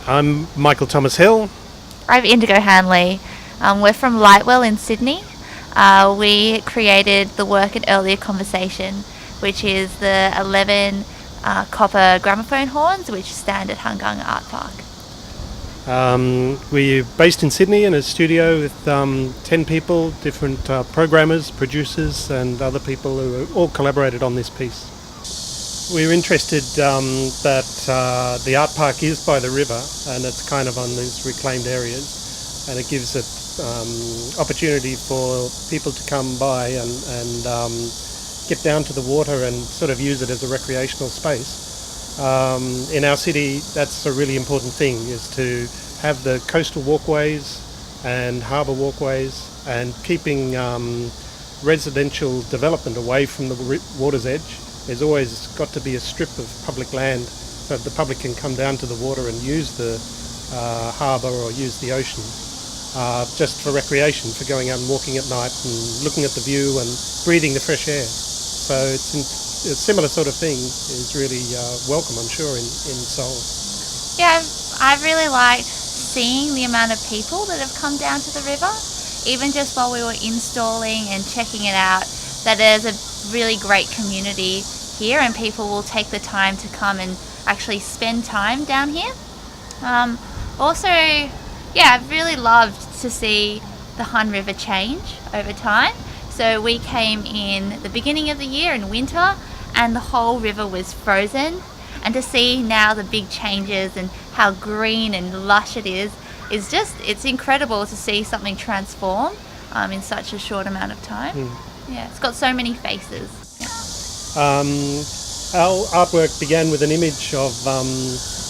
I'm Michael Thomas Hill. I'm Indigo Hanley. We're from Lightwell in Sydney. We created the work at Earlier Conversation, which is the 11 copper gramophone horns which stand at Hangang Art Park. We're based in Sydney in a studio with 10 people, different programmers, producers and other people who all collaborated on this piece. We're interested that the art park is by the river and it's kind of on these reclaimed areas, and it gives an opportunity for people to come by and get down to the water and sort of use it as a recreational space. In our city, that's a really important thing, is to have the coastal walkways and harbour walkways, and keeping residential development away from the water's edge. There's always got to be a strip of public land so that the public can come down to the water and use the harbour or use the ocean just for recreation, for going out and walking at night and looking at the view and breathing the fresh air. So it's a similar sort of thing is really welcome, I'm sure, in Seoul. Yeah, I've really liked seeing the amount of people that have come down to the river, even just while we were installing and checking it out, that there's a really great community here and people will take the time to come and actually spend time down here. Also, I've really loved to see the Han River change over time. So we came in the beginning of the year in winter and the whole river was frozen, and to see now the big changes and how green and lush it is just, it's incredible to see something transform in such a short amount of time. Yeah, it's got so many faces. Our artwork began with an image of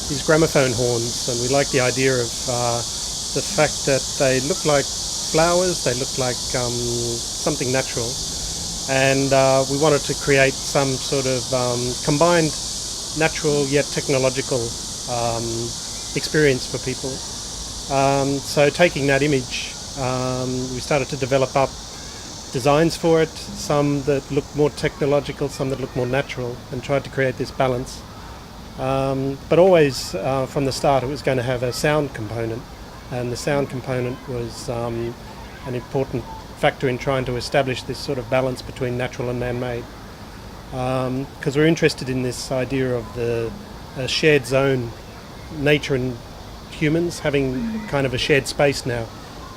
these gramophone horns, and we like the idea of the fact that they look like flowers, they look like something natural, and we wanted to create some sort of combined natural yet technological experience for people. So taking that image, we started to develop up designs for it, some that look more technological, some that look more natural, and tried to create this balance. But always from the start it was going to have a sound component, and the sound component was an important factor in trying to establish this sort of balance between natural and man-made. Because we're interested in this idea of the shared zone, nature and humans having kind of a shared space now,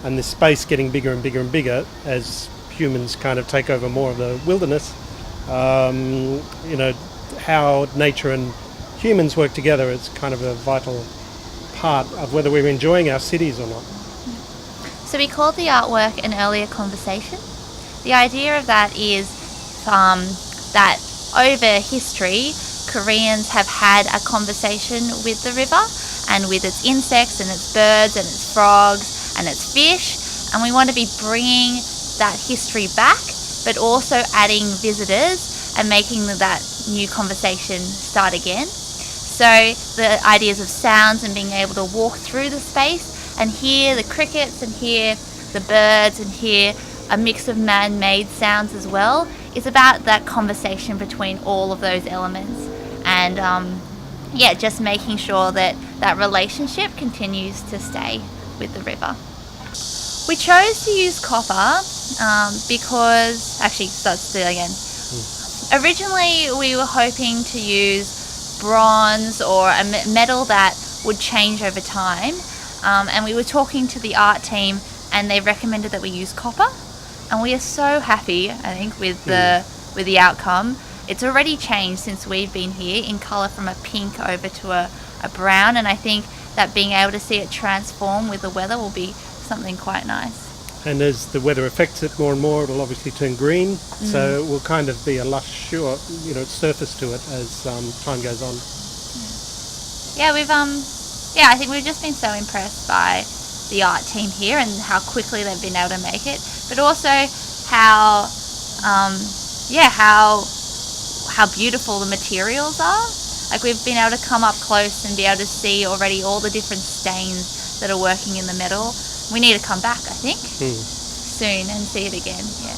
and this space getting bigger and bigger and bigger as humans kind of take over more of the wilderness. How nature and humans work together is kind of a vital part of whether we're enjoying our cities or not. So we called the artwork An Earlier Conversation. The idea of that is that over history, Koreans have had a conversation with the river and with its insects and its birds and its frogs and its fish, and we want to be bringing that history back, but also adding visitors and making that new conversation start again. So the ideas of sounds and being able to walk through the space and hear the crickets and hear the birds and hear a mix of man-made sounds as well is about that conversation between all of those elements, and just making sure that that relationship continues to stay with the river. We chose to use copper because, originally we were hoping to use bronze or a metal that would change over time, and we were talking to the art team and they recommended that we use copper, and we are so happy, I think, with the outcome. It's already changed since we've been here in colour from a pink over to a brown, and I think that being able to see it transform with the weather will be something quite nice. And as the weather affects it more and more, it'll obviously turn green, so it will kind of be a lush surface to it as time goes on. I think we've just been so impressed by the art team here and how quickly they've been able to make it, but also how beautiful the materials are. Like, we've been able to come up close and be able to see already all the different stains that are working in the metal. We need to come back, I think, soon and see it again. Yeah.